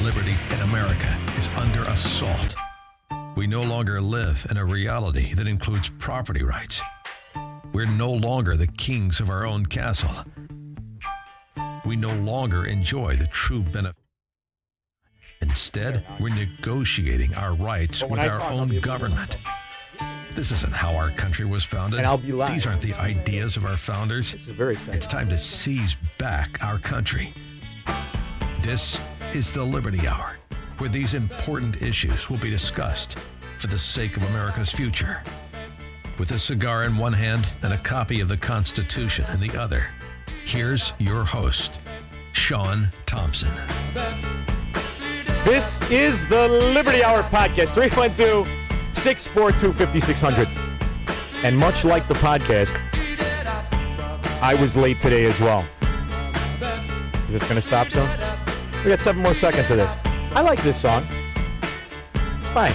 liberty in America is under assault. We no longer live in a reality that includes property rights. We're no longer the kings of our own castle. We no longer enjoy the true benefit. Instead, we're negotiating our rights with our own government. This isn't how our country was founded. And I'll be live. These aren't the ideas of our founders. This is very exciting. It's time to seize back our country. This is the Liberty Hour, where these important issues will be discussed for the sake of America's future. With a cigar in one hand and a copy of the Constitution in the other, here's your host, Sean Thompson. This is the Liberty Hour podcast, 312-642-5600. And much like the podcast, I was late today as well. Is this going to stop soon? We got 7 more seconds of this. I like this song. It's fine.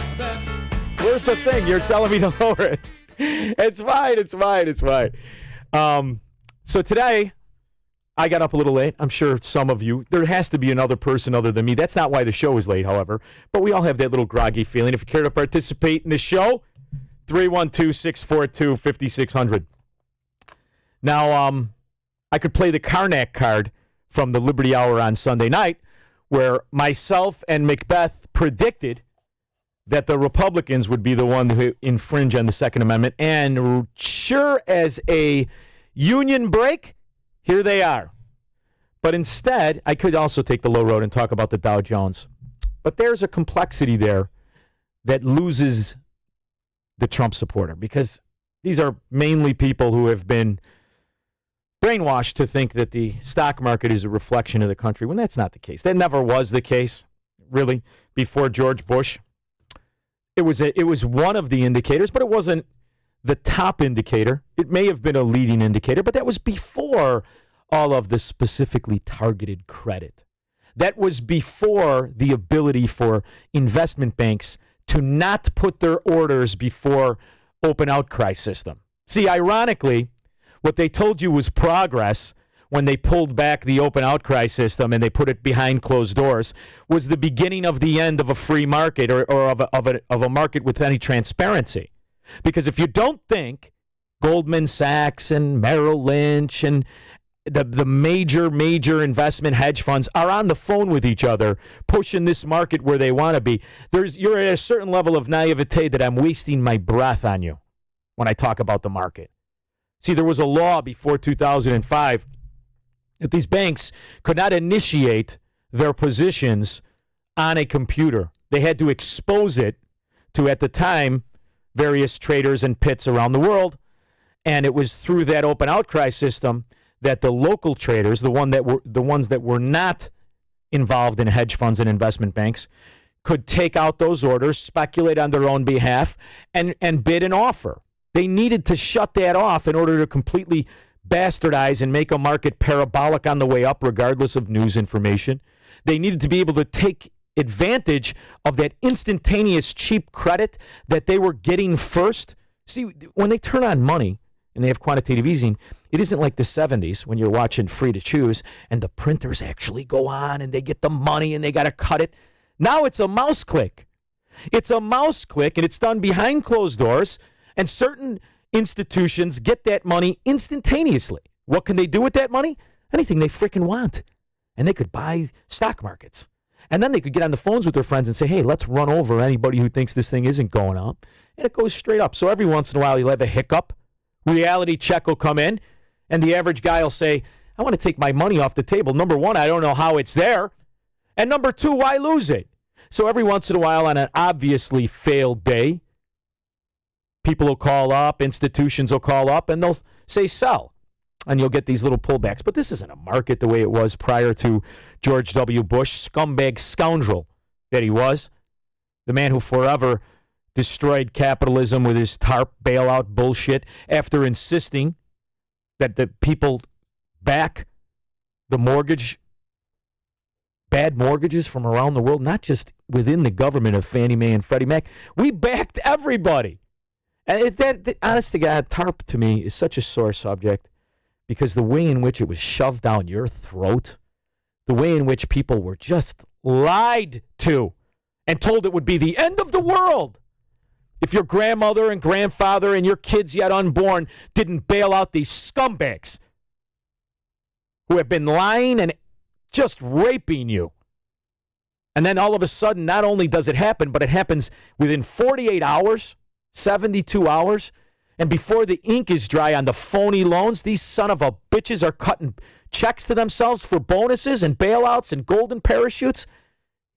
Where's the thing? You're telling me to lower it. It's fine. So today, I got up a little late. I'm sure some of you. There has to be another person other than me. That's not why the show is late, however. But we all have that little groggy feeling. If you care to participate in the show, 312-642-5600. Now, I could play the Karnak card from the Liberty Hour on Sunday night, where myself and Macbeth predicted that the Republicans would be the one who infringe on the Second Amendment. And sure as a union break, here they are. But instead, I could also take the low road and talk about the Dow Jones. But there's a complexity there that loses the Trump supporter, because these are mainly people who have been brainwashed to think that the stock market is a reflection of the country, when that's not the case. That never was the case, really, before George Bush. It was one of the indicators, but it wasn't the top indicator. It may have been a leading indicator, but that was before all of the specifically targeted credit. That was before the ability for investment banks to not put their orders before open outcry system. See, ironically, what they told you was progress when they pulled back the open outcry system and they put it behind closed doors was the beginning of the end of a free market or of a market with any transparency. Because if you don't think Goldman Sachs and Merrill Lynch and the major investment hedge funds are on the phone with each other, pushing this market where they want to be, you're at a certain level of naivete that I'm wasting my breath on you when I talk about the market. See, there was a law before 2005 that these banks could not initiate their positions on a computer. They had to expose it to, at the time, various traders and pits around the world. And it was through that open outcry system that the local traders, the ones that were not involved in hedge funds and investment banks, could take out those orders, speculate on their own behalf, and bid and offer. They needed to shut that off in order to completely bastardize and make a market parabolic on the way up, regardless of news information. They needed to be able to take advantage of that instantaneous cheap credit that they were getting first. See, when they turn on money and they have quantitative easing, it isn't like the 70s when you're watching Free to Choose and the printers actually go on and they get the money and they got to cut it. Now it's a mouse click. It's a mouse click, and it's done behind closed doors, and certain institutions get that money instantaneously. What can they do with that money? Anything they freaking want. And they could buy stock markets. And then they could get on the phones with their friends and say, hey, let's run over anybody who thinks this thing isn't going up. And it goes straight up. So every once in a while, you'll have a hiccup. Reality check will come in, and the average guy will say, I want to take my money off the table. Number one, I don't know how it's there. And number two, why lose it? So every once in a while, on an obviously failed day, people will call up, institutions will call up, and they'll say sell. And you'll get these little pullbacks. But this isn't a market the way it was prior to George W. Bush, scumbag scoundrel that he was, the man who forever destroyed capitalism with his TARP bailout bullshit after insisting that the people back the bad mortgages from around the world, not just within the government of Fannie Mae and Freddie Mac. We backed everybody. And honest to God, TARP to me is such a sore subject, because the way in which it was shoved down your throat, the way in which people were just lied to and told it would be the end of the world if your grandmother and grandfather and your kids yet unborn didn't bail out these scumbags who have been lying and just raping you. And then all of a sudden, not only does it happen, but it happens within 48 hours, 72 hours. And before the ink is dry on the phony loans, these son of a bitches are cutting checks to themselves for bonuses and bailouts and golden parachutes.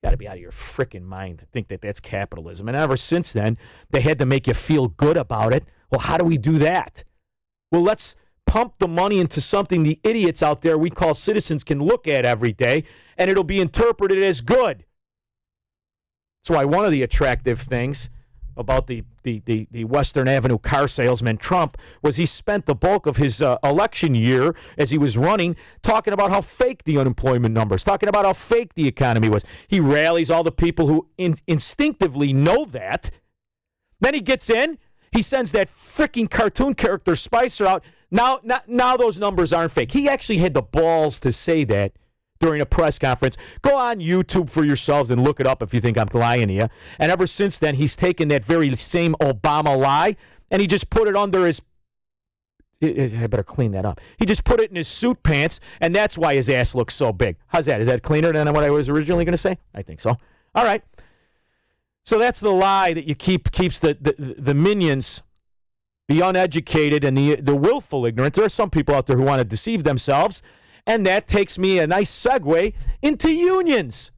You got to be out of your freaking mind to think that that's capitalism. And ever since then, they had to make you feel good about it. Well, how do we do that? Well, let's pump the money into something the idiots out there we call citizens can look at every day, and it'll be interpreted as good. That's why one of the attractive things about the Western Avenue car salesman Trump was he spent the bulk of his election year as he was running talking about how fake the unemployment numbers, talking about how fake the economy was. He rallies all the people who instinctively know that. Then he gets in, he sends that freaking cartoon character Spicer out. Now those numbers aren't fake. He actually had the balls to say that during a press conference. Go on YouTube for yourselves and look it up if you think I'm lying to you. And ever since then, he's taken that very same Obama lie and he just put it under his... I better clean that up. He just put it in his suit pants, and that's why his ass looks so big. How's that? Is that cleaner than what I was originally going to say? I think so. All right. So that's the lie that you keeps the minions, the uneducated, and the willful ignorant. There are some people out there who want to deceive themselves. And that takes me a nice segue into unions.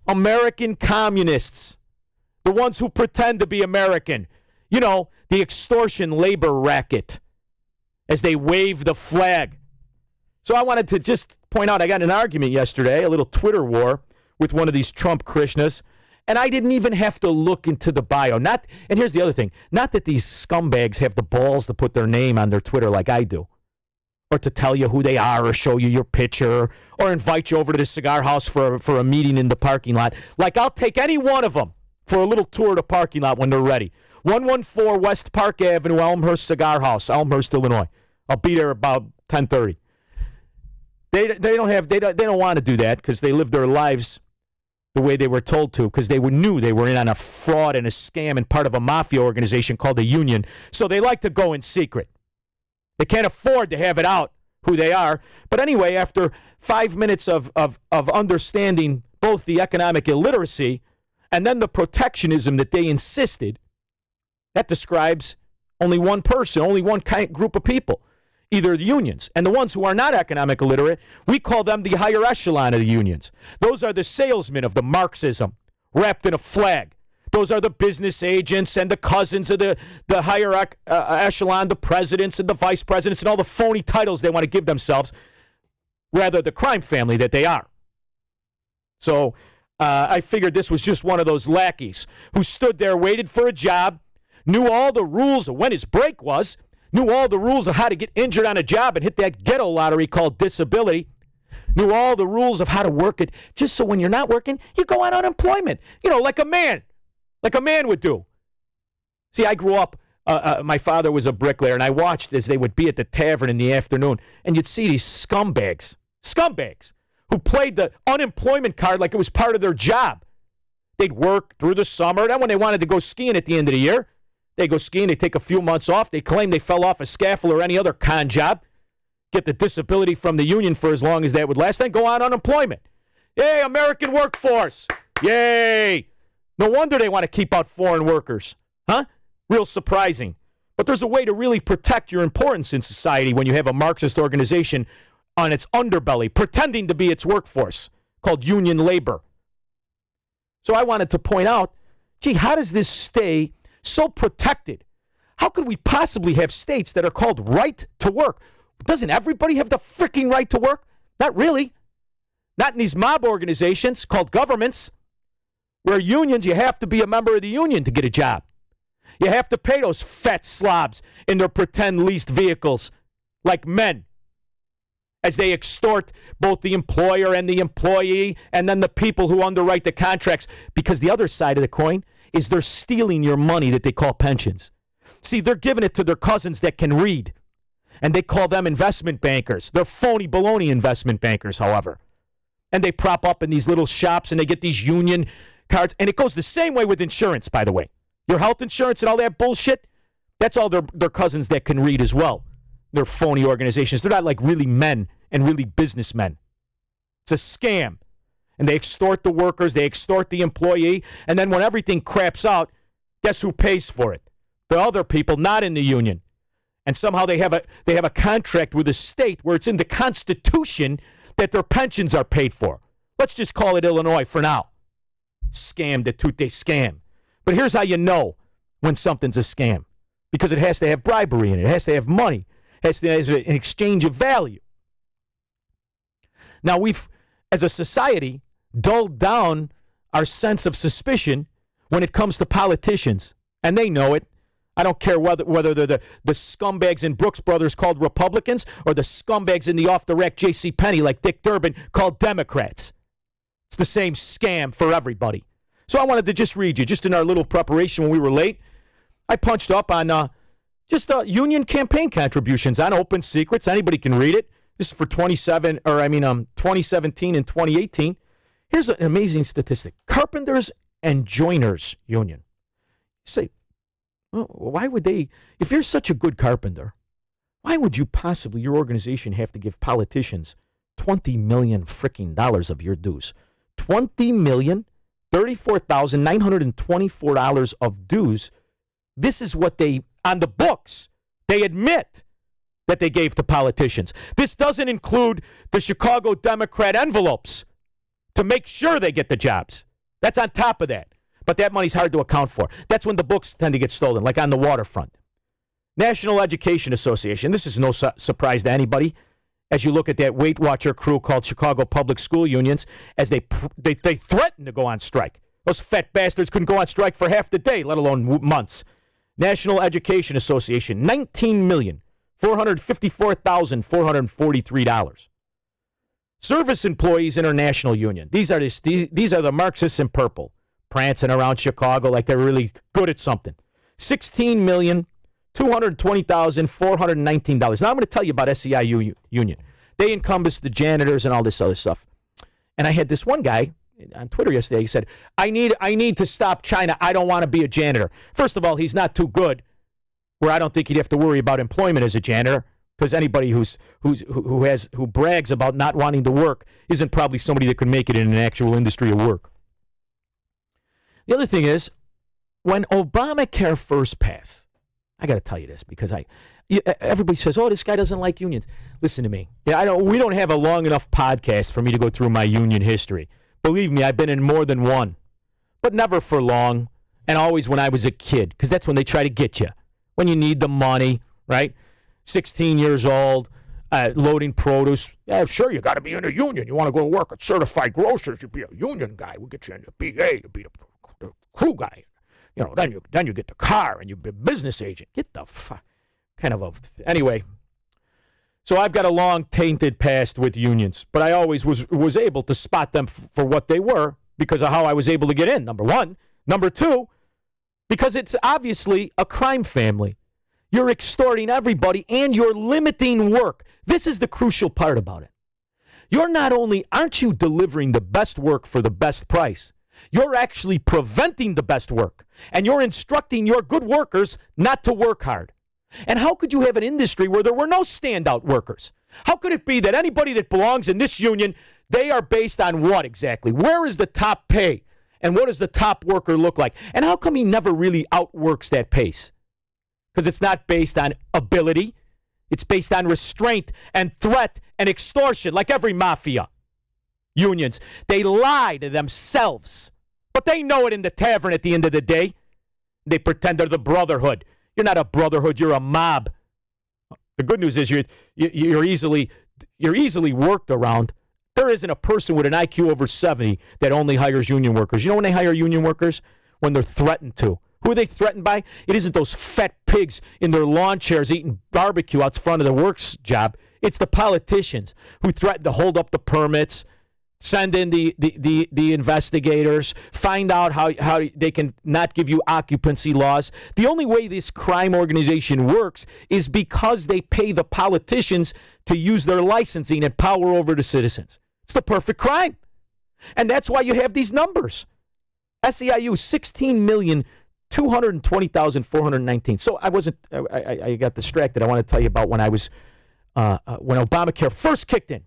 American communists. The ones who pretend to be American. You know, the extortion labor racket as they wave the flag. So I wanted to just point out, I got in an argument yesterday, a little Twitter war with one of these Trump Krishnas, and I didn't even have to look into the bio. And here's the other thing. Not that these scumbags have the balls to put their name on their Twitter like I do, or to tell you who they are, or show you your picture, or invite you over to the cigar house for a meeting in the parking lot. Like, I'll take any one of them for a little tour of the parking lot when they're ready. 114 West Park Avenue, Elmhurst Cigar House, Elmhurst, Illinois. I'll be there about 10:30. They don't want to do that because they live their lives the way they were told to, because they knew they were in on a fraud and a scam and part of a mafia organization called a union. So they like to go in secret. They can't afford to have it out who they are. But anyway, after 5 minutes of understanding both the economic illiteracy and then the protectionism that they insisted, that describes only one person, only one group of people, either the unions. And the ones who are not economic illiterate, we call them the higher echelon of the unions. Those are the salesmen of the Marxism wrapped in a flag. Those are the business agents and the cousins of the higher echelon, the presidents and the vice presidents and all the phony titles they want to give themselves, rather the crime family that they are. So I figured this was just one of those lackeys who stood there, waited for a job, knew all the rules of when his break was, knew all the rules of how to get injured on a job and hit that ghetto lottery called disability, knew all the rules of how to work it, just so when you're not working, you go on unemployment, like a man. Like a man would do. See, I grew up, my father was a bricklayer, and I watched as they would be at the tavern in the afternoon, and you'd see these scumbags, who played the unemployment card like it was part of their job. They'd work through the summer. Then when they wanted to go skiing at the end of the year, they'd go skiing, they'd take a few months off, they claim they fell off a scaffold or any other con job, get the disability from the union for as long as that would last, then go on unemployment. Yay, American workforce. Yay. No wonder they want to keep out foreign workers. Huh? Real surprising. But there's a way to really protect your importance in society when you have a Marxist organization on its underbelly, pretending to be its workforce, called union labor. So I wanted to point out, gee, how does this stay so protected? How could we possibly have states that are called right to work? Doesn't everybody have the freaking right to work? Not really. Not in these mob organizations called governments. Where unions, you have to be a member of the union to get a job. You have to pay those fat slobs in their pretend leased vehicles like men as they extort both the employer and the employee and then the people who underwrite the contracts, because the other side of the coin is they're stealing your money that they call pensions. See, they're giving it to their cousins that can read, and they call them investment bankers. They're phony baloney investment bankers, however. And they prop up in these little shops and they get these union cards. And it goes the same way with insurance, by the way. Your health insurance and all that bullshit, that's all their cousins that can read as well. They're phony organizations. They're not like really men and really businessmen. It's a scam. And they extort the workers, they extort the employee, and then when everything craps out, guess who pays for it? The other people not in the union. And somehow they have a contract with the state where it's in the Constitution that their pensions are paid for. Let's just call it Illinois for now. Scam de tutte scam. But here's how you know when something's a scam. Because it has to have bribery in it. It has to have money. It has to have an exchange of value. Now we've, as a society, dulled down our sense of suspicion when it comes to politicians. And they know it. I don't care whether they're the scumbags in Brooks Brothers called Republicans or the scumbags in the off-the-rack JCPenney like Dick Durbin called Democrats. It's the same scam for everybody. So I wanted to just read you, just in our little preparation when we were late, I punched up on union campaign contributions on Open Secrets. Anybody can read it. This is for 2017 and 2018. Here's an amazing statistic. Carpenters and Joiners Union. You say, well, why would they, if you're such a good carpenter, why would you possibly, your organization, have to give politicians $20 million freaking dollars of your dues? $20 million, $34,924 of dues. This is what they, on the books, they admit that they gave to politicians. This doesn't include the Chicago Democrat envelopes to make sure they get the jobs. That's on top of that. But that money's hard to account for. That's when the books tend to get stolen, like on the waterfront. National Education Association. This is no surprise to anybody. As you look at that Weight Watcher crew called Chicago Public School Unions, as they threaten to go on strike. Those fat bastards couldn't go on strike for half the day, let alone months. National Education Association, $19,454,443. Service Employees International Union. These are the Marxists in purple, prancing around Chicago like they're really good at something. $16,220,419. Now I'm going to tell you about SEIU Union. They encompass the janitors and all this other stuff. And I had this one guy on Twitter yesterday. He said, I need to stop China. I don't want to be a janitor. First of all, he's not too good, where I don't think he'd have to worry about employment as a janitor, because anybody who brags about not wanting to work isn't probably somebody that could make it in an actual industry of work. The other thing is, when Obamacare first passed, I got to tell you this because everybody says, "Oh, this guy doesn't like unions." Listen to me. Yeah, we don't have a long enough podcast for me to go through my union history. Believe me, I've been in more than one, but never for long, and always when I was a kid, because that's when they try to get you, when you need the money, right? 16 years old, loading produce. Yeah, sure, you got to be in a union. You want to go to work at Certified Grocers, you be a union guy. We'll get you in the BA, you be the crew guy. You know, then you get the car and you be a business agent. Get the anyway. So I've got a long tainted past with unions, but I always was able to spot them for what they were because of how I was able to get in, number one. Number two, because it's obviously a crime family. You're extorting everybody and you're limiting work. This is the crucial part about it. Aren't you delivering the best work for the best price? You're actually preventing the best work, and you're instructing your good workers not to work hard. And how could you have an industry where there were no standout workers? How could it be that anybody that belongs in this union, they are based on what exactly? Where is the top pay? And what does the top worker look like? And how come he never really outworks that pace? Because it's not based on ability. It's based on restraint and threat and extortion, like every mafia. Unions, they lie to themselves, but they know it in the tavern at the end of the day. They pretend they're the brotherhood. You're not a brotherhood, you're a mob. The good news is you're easily worked around. There isn't a person with an IQ over 70 that only hires union workers. You know when they hire union workers? When they're threatened to. Who are they threatened by? It isn't those fat pigs in their lawn chairs eating barbecue out front of the works job. It's the politicians who threaten to hold up the permits, send in the investigators, find out how they can not give you occupancy laws. The only way this crime organization works is because they pay the politicians to use their licensing and power over the citizens. It's the perfect crime. And that's why you have these numbers. SEIU, 16,220,419. So I got distracted. I want to tell you about when when Obamacare first kicked in.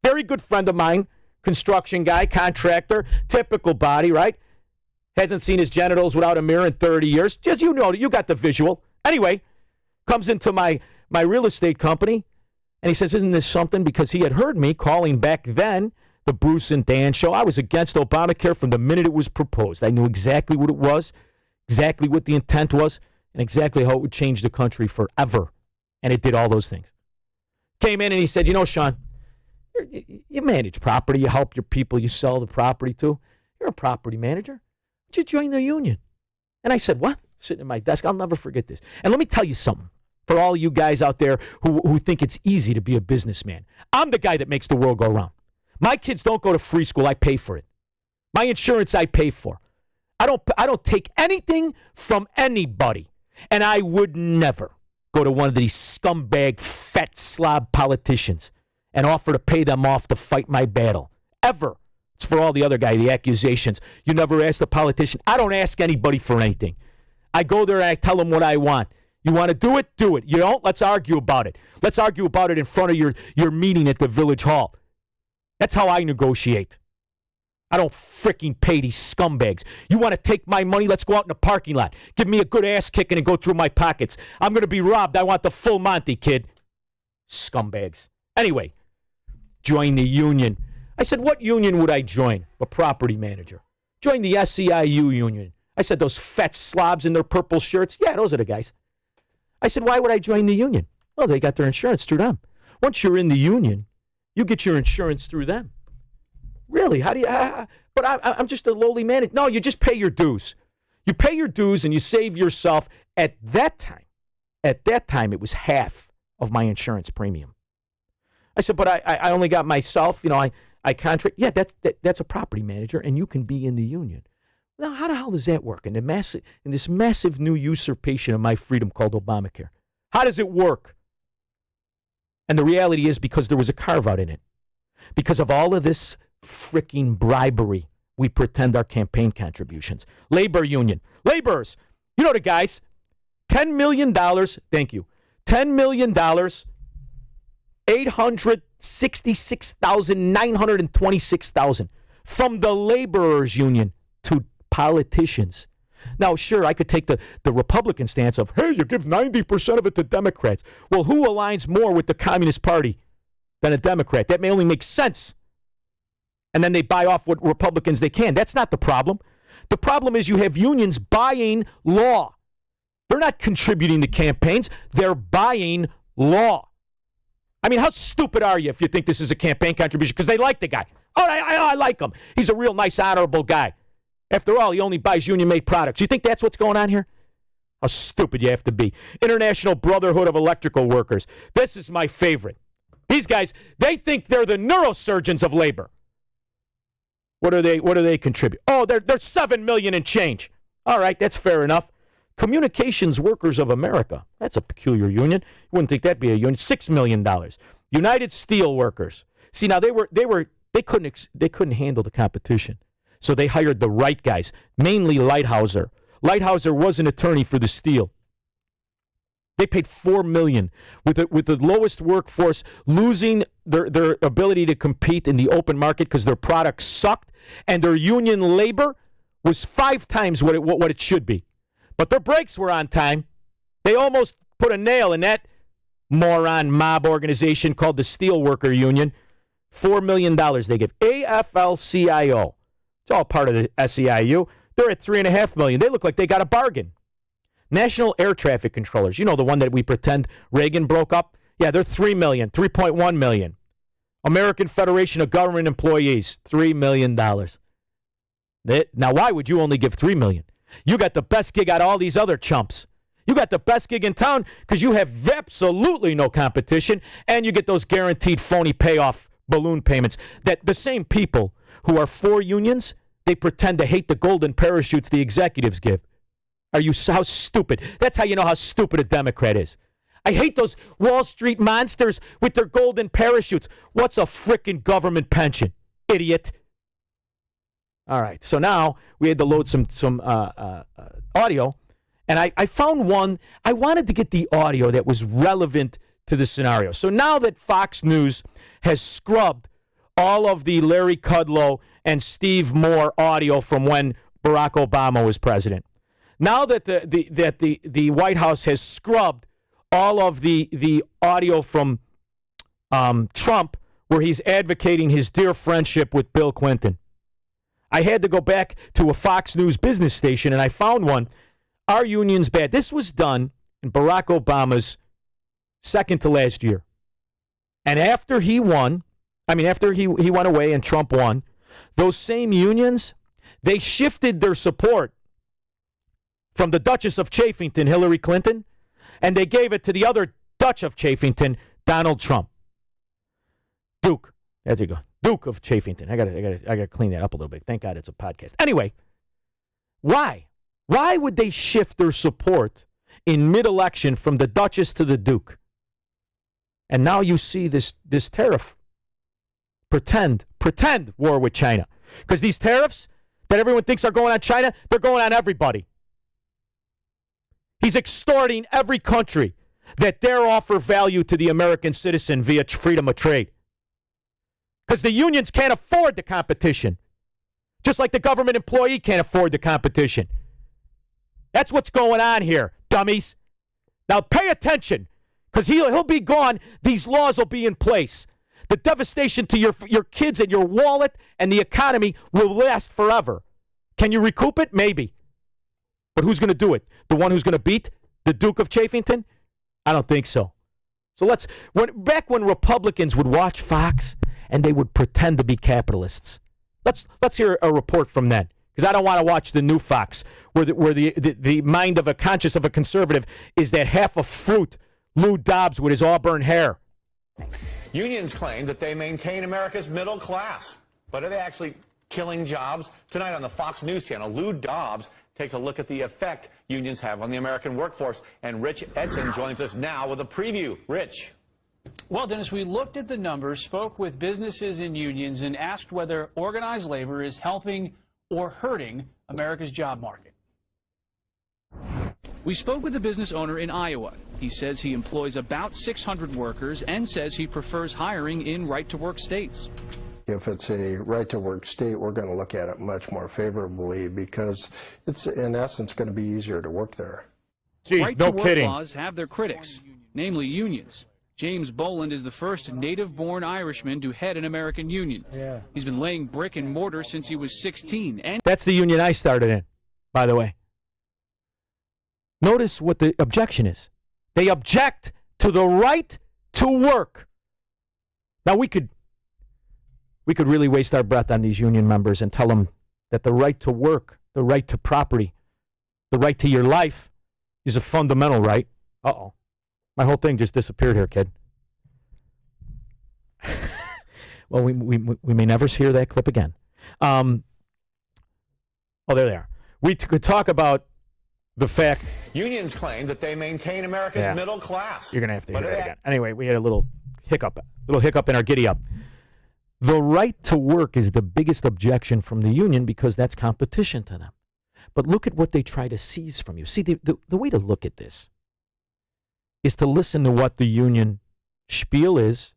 Very good friend of mine, construction guy, contractor, typical body, right? Hasn't seen his genitals without a mirror in 30 years. Just, you know, you got the visual. Anyway, comes into my real estate company, and he says, isn't this something? Because he had heard me calling back then the Bruce and Dan show. I was against Obamacare from the minute it was proposed. I knew exactly what it was, exactly what the intent was, and exactly how it would change the country forever. And it did all those things. Came in and he said, you know, Sean, you manage property. You help your people you sell the property to. You're a property manager. Why don't you join the union? And I said, what? Sitting at my desk. I'll never forget this. And let me tell you something. For all you guys out there who think it's easy to be a businessman, I'm the guy that makes the world go round. My kids don't go to free school. I pay for it. My insurance I pay for. I don't take anything from anybody. And I would never go to one of these scumbag, fat slob politicians and offer to pay them off to fight my battle. Ever. It's for all the other guys, the accusations. You never ask the politician. I don't ask anybody for anything. I go there and I tell them what I want. You want to do it? Do it. You don't? Let's argue about it. Let's argue about it in front of your meeting at the village hall. That's how I negotiate. I don't freaking pay these scumbags. You want to take my money? Let's go out in the parking lot. Give me a good ass kicking and go through my pockets. I'm going to be robbed. I want the full Monty, kid. Scumbags. Anyway, join the union. I said, what union would I join? A property manager. Join the SEIU union. I said, those fat slobs in their purple shirts? Yeah, those are the guys. I said, why would I join the union? Well, they got their insurance through them. Once you're in the union, you get your insurance through them. Really? How do you? But I'm just a lowly manager. No, you just pay your dues. You pay your dues and you save yourself. At that time, it was half of my insurance premium. I said, but I only got myself. You know, I contract. Yeah, that's a property manager, and you can be in the union. Now, how the hell does that work in this massive new usurpation of my freedom called Obamacare? How does it work? And the reality is because there was a carve-out in it. Because of all of this freaking bribery, we pretend our campaign contributions. Labor union. Laborers. You know the guys. $10 million. Thank you. $10 million. $866,926,000 from the laborers union to politicians. Now, sure, I could take the Republican stance of, hey, you give 90% of it to Democrats. Well, who aligns more with the Communist Party than a Democrat? That may only make sense. And then they buy off what Republicans they can. That's not the problem. The problem is you have unions buying law. They're not contributing to campaigns. They're buying law. I mean, how stupid are you if you think this is a campaign contribution? Because they like the guy. Oh, I like him. He's a real nice, honorable guy. After all, he only buys union-made products. You think that's what's going on here? How stupid you have to be. International Brotherhood of Electrical Workers. This is my favorite. These guys, they think they're the neurosurgeons of labor. What do they contribute? Oh, they're $7 million and change. All right, that's fair enough. Communications Workers of America. That's a peculiar union. You wouldn't think that'd be a union. $6 million. United Steel Workers. See, now they couldn't handle the competition. So they hired the right guys, mainly Lighthouser. Lighthouser was an attorney for the steel. They paid $4 million with the lowest workforce, losing their ability to compete in the open market because their products sucked, and their union labor was 5 times what it should be. But their breaks were on time. They almost put a nail in that moron mob organization called the Steelworker Union. $4 million they give. AFL-CIO. It's all part of the SEIU. They're at $3.5 million. They look like they got a bargain. National Air Traffic Controllers. You know the one that we pretend Reagan broke up? Yeah, they're $3 million, $3.1 million. American Federation of Government Employees, $3 million. Now, why would you only give $3 million? You got the best gig out of all these other chumps. You got the best gig in town because you have absolutely no competition, and you get those guaranteed phony payoff balloon payments that the same people who are for unions, they pretend to hate the golden parachutes the executives give. How stupid? That's how you know how stupid a Democrat is. I hate those Wall Street monsters with their golden parachutes. What's a frickin' government pension? idiot. All right, so now we had to load some audio, and I found one. I wanted to get the audio that was relevant to the scenario. So now that Fox News has scrubbed all of the Larry Kudlow and Steve Moore audio from when Barack Obama was president, now that the White House has scrubbed all of the audio from Trump, where he's advocating his dear friendship with Bill Clinton, I had to go back to a Fox News business station, and I found one. Our union's bad. This was done in Barack Obama's second to last year. And after he won, after he went away and Trump won, those same unions, they shifted their support from the Duchess of Chafington, Hillary Clinton, and they gave it to the other Dutch of Chafington, Donald Trump. Duke. There you go. Duke of Chafington. I gotta clean that up a little bit. Thank God it's a podcast. Anyway, why? Why would they shift their support in mid-election from the Duchess to the Duke? And now you see this tariff. Pretend war with China. Because these tariffs that everyone thinks are going on China, they're going on everybody. He's extorting every country that dare offer value to the American citizen via freedom of trade. Because the unions can't afford the competition. Just like the government employee can't afford the competition. That's what's going on here, dummies. Now pay attention, because he'll be gone. These laws will be in place. The devastation to your kids and your wallet and the economy will last forever. Can you recoup it? Maybe. But who's going to do it? The one who's going to beat the Duke of Chafington? I don't think so. So back when Republicans would watch Fox and they would pretend to be capitalists. Let's hear a report from then, because I don't want to watch the new Fox where the mind of a conscious of a conservative is that half a fruit Lou Dobbs with his auburn hair. Unions claim that they maintain America's middle class, but are they actually killing jobs? Tonight on the Fox News Channel, Lou Dobbs takes a look at the effect unions have on the American workforce, and Rich Edson joins us now with a preview. Rich. Well, Dennis, we looked at the numbers, spoke with businesses and unions, and asked whether organized labor is helping or hurting America's job market. We spoke with a business owner in Iowa. He says he employs about 600 workers and says he prefers hiring in right-to-work states. If it's a right-to-work state, we're going to look at it much more favorably because it's, in essence, going to be easier to work there. Gee, no kidding. Laws have their critics, namely unions. James Boland is the first native-born Irishman to head an American union. Yeah. He's been laying brick and mortar since he was 16. And that's the union I started in, by the way. Notice what the objection is. They object to the right to work. Now, we could really waste our breath on these union members and tell them that the right to work, the right to property, the right to your life is a fundamental right. Uh-oh. My whole thing just disappeared here, kid. Well, we may never hear that clip again. Oh, there they are. We could talk about the fact... Unions claim that they maintain America's middle class. You're going to have to hear that again. Anyway, we had a little hiccup in our giddy-up. The right to work is the biggest objection from the union because that's competition to them. But look at what they try to seize from you. See, the way to look at this is to listen to what the union spiel is,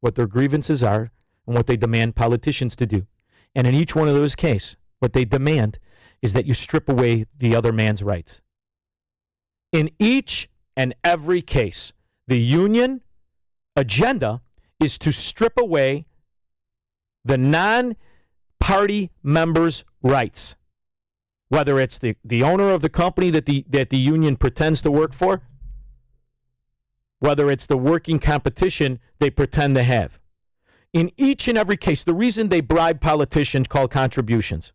what their grievances are, and what they demand politicians to do. And in each one of those cases, what they demand is that you strip away the other man's rights. In each and every case, the union agenda is to strip away the non-party members' rights, whether it's the owner of the company that the union pretends to work for, whether it's the working competition they pretend to have. In each and every case, the reason they bribe politicians called contributions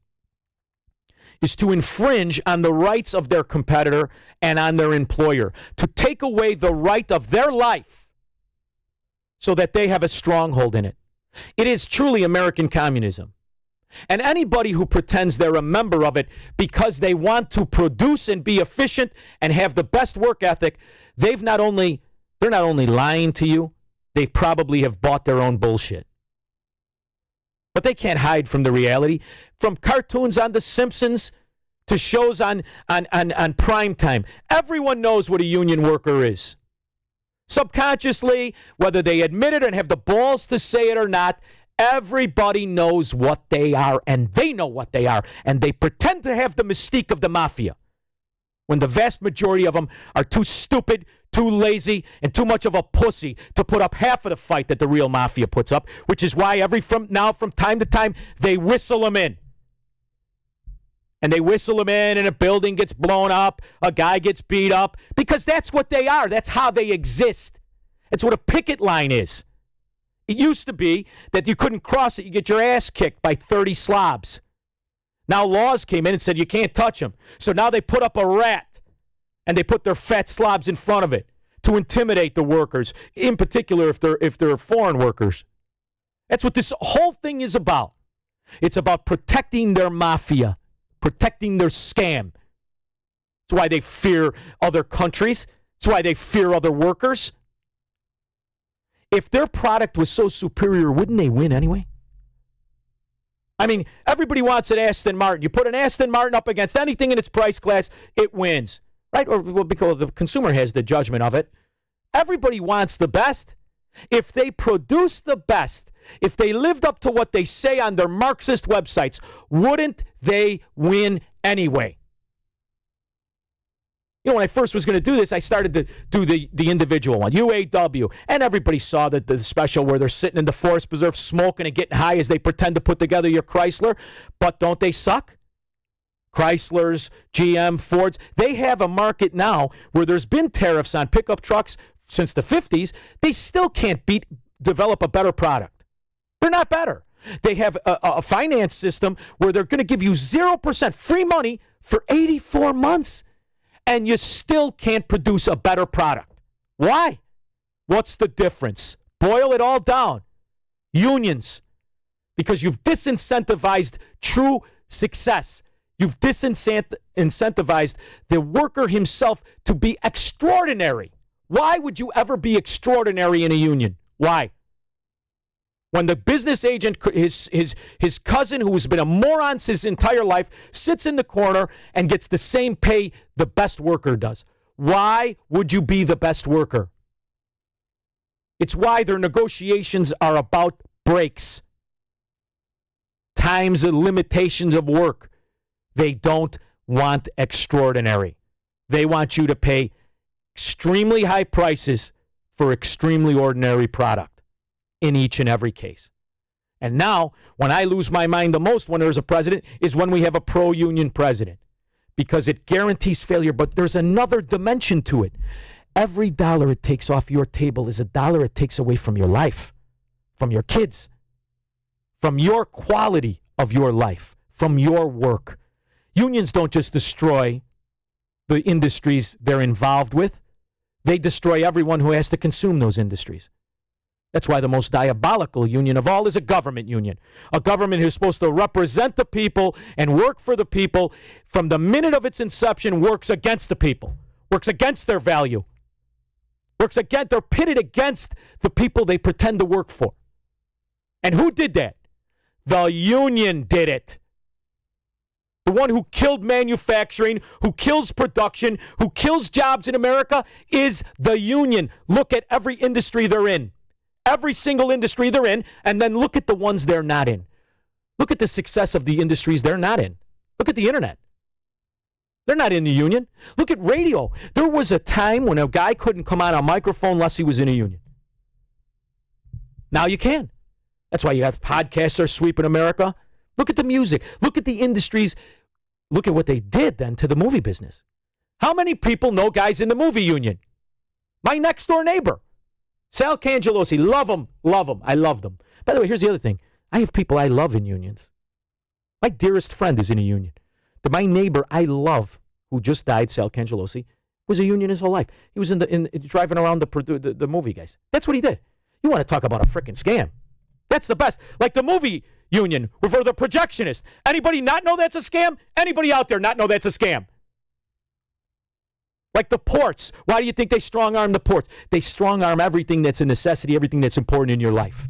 is to infringe on the rights of their competitor and on their employer, to take away the right of their life so that they have a stronghold in it. It is truly American communism. And anybody who pretends they're a member of it because they want to produce and be efficient and have the best work ethic, they're not only lying to you, they probably have bought their own bullshit. But they can't hide from the reality. From cartoons on The Simpsons to shows on prime time, everyone knows what a union worker is. Subconsciously, whether they admit it and have the balls to say it or not, everybody knows what they are, and they know what they are, and they pretend to have the mystique of the mafia when the vast majority of them are too stupid, too lazy, and too much of a pussy to put up half of the fight that the real mafia puts up, which is why from time to time, they whistle them in. And they whistle them in, and a building gets blown up, a guy gets beat up, because that's what they are. That's how they exist. It's what a picket line is. It used to be that you couldn't cross it. You get your ass kicked by 30 slobs. Now laws came in and said you can't touch them. So now they put up a rat, and they put their fat slobs in front of it to intimidate the workers, in particular if they're foreign workers. That's what this whole thing is about. It's about protecting their mafia, protecting their scam. That's why they fear other countries. That's why they fear other workers. If their product was so superior, wouldn't they win anyway? I mean, everybody wants an Aston Martin. You put an Aston Martin up against anything in its price class, it wins, right? Or well, because the consumer has the judgment of it. Everybody wants the best. If they produce the best, if they lived up to what they say on their Marxist websites, wouldn't they win anyway? You know, when I first was going to do this, I started to do the individual one, UAW, and everybody saw the special where they're sitting in the forest preserve smoking and getting high as they pretend to put together your Chrysler. But don't they suck? Chryslers, GM, Fords, they have a market now where there's been tariffs on pickup trucks since the 50s. They still can't develop a better product. They're not better. They have a finance system where they're going to give you 0% free money for 84 months. And you still can't produce a better product. Why? What's the difference? Boil it all down. Unions. Because you've disincentivized true success. You've disincentivized the worker himself to be extraordinary. Why would you ever be extraordinary in a union? Why? When the business agent, his cousin, who has been a moron his entire life, sits in the corner and gets the same pay the best worker does. Why would you be the best worker? It's why their negotiations are about breaks, times and limitations of work. They don't want extraordinary. They want you to pay extremely high prices for extremely ordinary product. In each and every case. And now, when I lose my mind the most when there's a president is when we have a pro-union president, because it guarantees failure. But there's another dimension to it. Every dollar it takes off your table is a dollar it takes away from your life, from your kids, from your quality of your life, from your work. Unions don't just destroy the industries they're involved with. They destroy everyone who has to consume those industries. That's why the most diabolical union of all is a government union. A government who's supposed to represent the people and work for the people from the minute of its inception works against the people, works against their value, they're pitted against the people they pretend to work for. And who did that? The union did it. The one who killed manufacturing, who kills production, who kills jobs in America is the union. Look at every industry they're in. Every single industry they're in, and then look at the ones they're not in. Look at the success of the industries they're not in. Look at the internet. They're not in the union. Look at radio. There was a time when a guy couldn't come on a microphone unless he was in a union. Now you can. That's why you have podcasts are sweeping America. Look at the music. Look at the industries. Look at what they did then to the movie business. How many people know guys in the movie union? My next door neighbor. Sal Cangelosi, love him. I love them. By the way, here's the other thing. I have people I love in unions. My dearest friend is in a union. My neighbor I love, who just died, Sal Cangelosi, was a union his whole life. He was driving around the movie guys. That's what he did. You want to talk about a freaking scam? That's the best. Like the movie union for the projectionist. Anybody not know that's a scam? Anybody out there not know that's a scam? Like the ports. Why do you think they strong-arm the ports? They strong-arm everything that's a necessity, everything that's important in your life.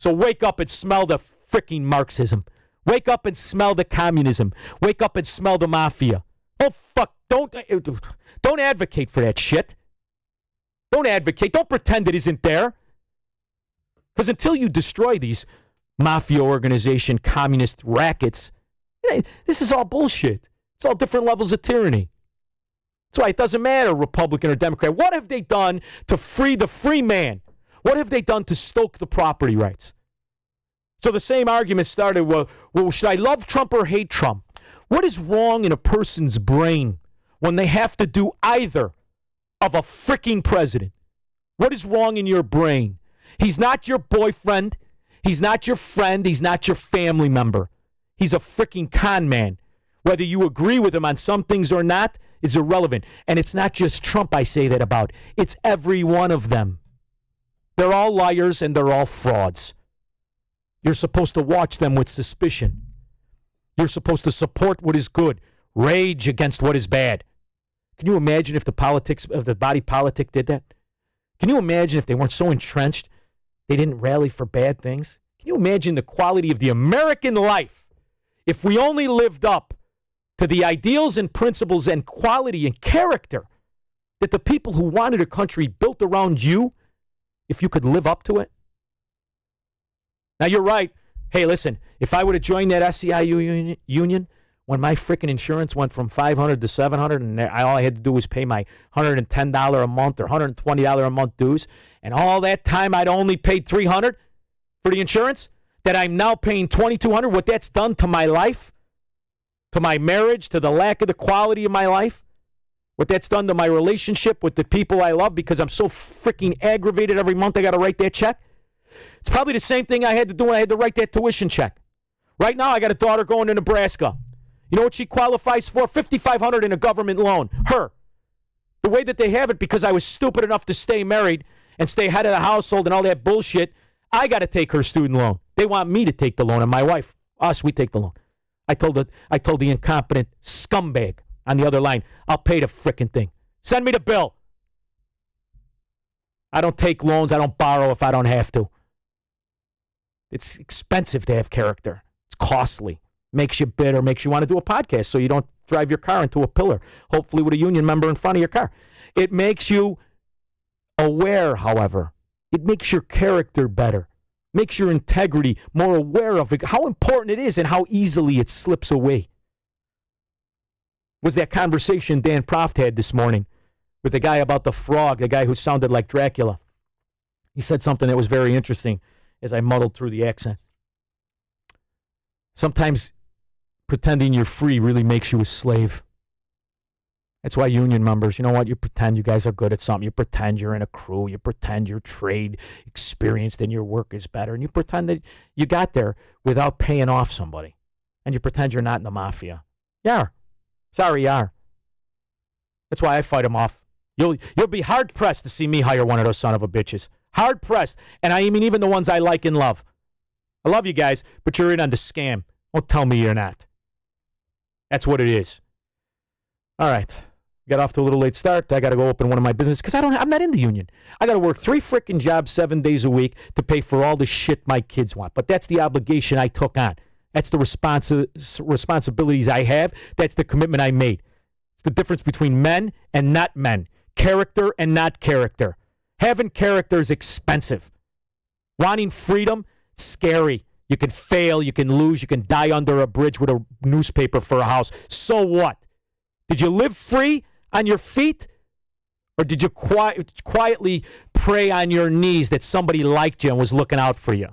So wake up and smell the freaking Marxism. Wake up and smell the communism. Wake up and smell the mafia. Oh, fuck. Don't advocate for that shit. Don't advocate. Don't pretend it isn't there. Because until you destroy these mafia organization, communist rackets, this is all bullshit. It's all different levels of tyranny. That's why it doesn't matter, Republican or Democrat. What have they done to free the free man? What have they done to stoke the property rights? So the same argument started, well, should I love Trump or hate Trump? What is wrong in a person's brain when they have to do either of a freaking president? What is wrong in your brain? He's not your boyfriend. He's not your friend. He's not your family member. He's a freaking con man. Whether you agree with him on some things or not is irrelevant. And it's not just Trump I say that about. It's every one of them. They're all liars and they're all frauds. You're supposed to watch them with suspicion. You're supposed to support what is good, rage against what is bad. Can you imagine if the body politic did that? Can you imagine if they weren't so entrenched, they didn't rally for bad things? Can you imagine the quality of the American life if we only lived up to the ideals and principles and quality and character that the people who wanted a country built around you, if you could live up to it? Now, you're right. Hey, listen, if I would have joined that SEIU union when my freaking insurance went from $500 to $700 and all I had to do was pay my $110 a month or $120 a month dues, and all that time I'd only paid $300 for the insurance, that I'm now paying $2,200, what that's done to my life, to my marriage, to the lack of the quality of my life, what that's done to my relationship with the people I love because I'm so freaking aggravated every month I got to write that check. It's probably the same thing I had to do when I had to write that tuition check. Right now, I got a daughter going to Nebraska. You know what she qualifies for? $5,500 in a government loan. Her. The way that they have it, because I was stupid enough to stay married and stay head of the household and all that bullshit, I got to take her student loan. They want me to take the loan, and my wife, us, we take the loan. I told the incompetent scumbag on the other line, I'll pay the frickin' thing. Send me the bill. I don't take loans. I don't borrow if I don't have to. It's expensive to have character. It's costly. Makes you bitter, makes you want to do a podcast so you don't drive your car into a pillar, hopefully with a union member in front of your car. It makes you aware, however. It makes your character better. Makes your integrity more aware of it, how important it is and how easily it slips away. Was that conversation Dan Proft had this morning with the guy about the frog, the guy who sounded like Dracula. He said something that was very interesting as I muddled through the accent. Sometimes pretending you're free really makes you a slave. That's why union members, you know what? You pretend you guys are good at something. You pretend you're in a crew. You pretend you're trade experienced and your work is better. And you pretend that you got there without paying off somebody. And you pretend you're not in the mafia. You are. Sorry, you are. That's why I fight them off. You'll be hard-pressed to see me hire one of those son of a bitches. Hard-pressed. And I mean even the ones I like and love. I love you guys, but you're in on the scam. Don't tell me you're not. That's what it is. All right. Got off to a little late start. I got to go open one of my businesses because I'm not in the union. I got to work 3 freaking jobs 7 days a week to pay for all the shit my kids want. But that's the obligation I took on. That's the responsibilities I have. That's the commitment I made. It's the difference between men and not men. Character and not character. Having character is expensive. Wanting freedom, scary. You can fail, you can lose, you can die under a bridge with a newspaper for a house. So what? Did you live free on your feet? Or did you quietly pray on your knees that somebody liked you and was looking out for you?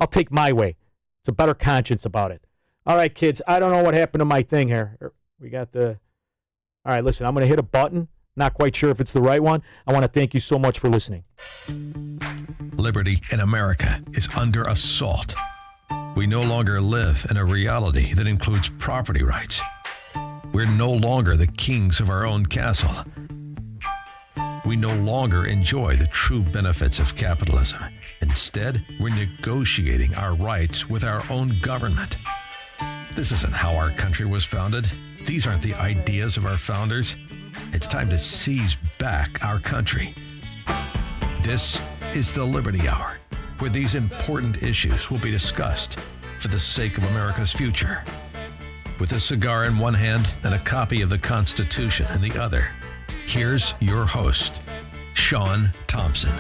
I'll take my way. It's a better conscience about it. All right, kids, I don't know what happened to my thing here. We got the... All right, listen, I'm going to hit a button. Not quite sure if it's the right one. I want to thank you so much for listening. Liberty in America is under assault. We no longer live in a reality that includes property rights. We're no longer the kings of our own castle. We no longer enjoy the true benefits of capitalism. Instead, we're negotiating our rights with our own government. This isn't how our country was founded. These aren't the ideas of our founders. It's time to seize back our country. This is the Liberty Hour, where these important issues will be discussed for the sake of America's future. With a cigar in one hand and a copy of the Constitution in the other, here's your host, Sean Thompson.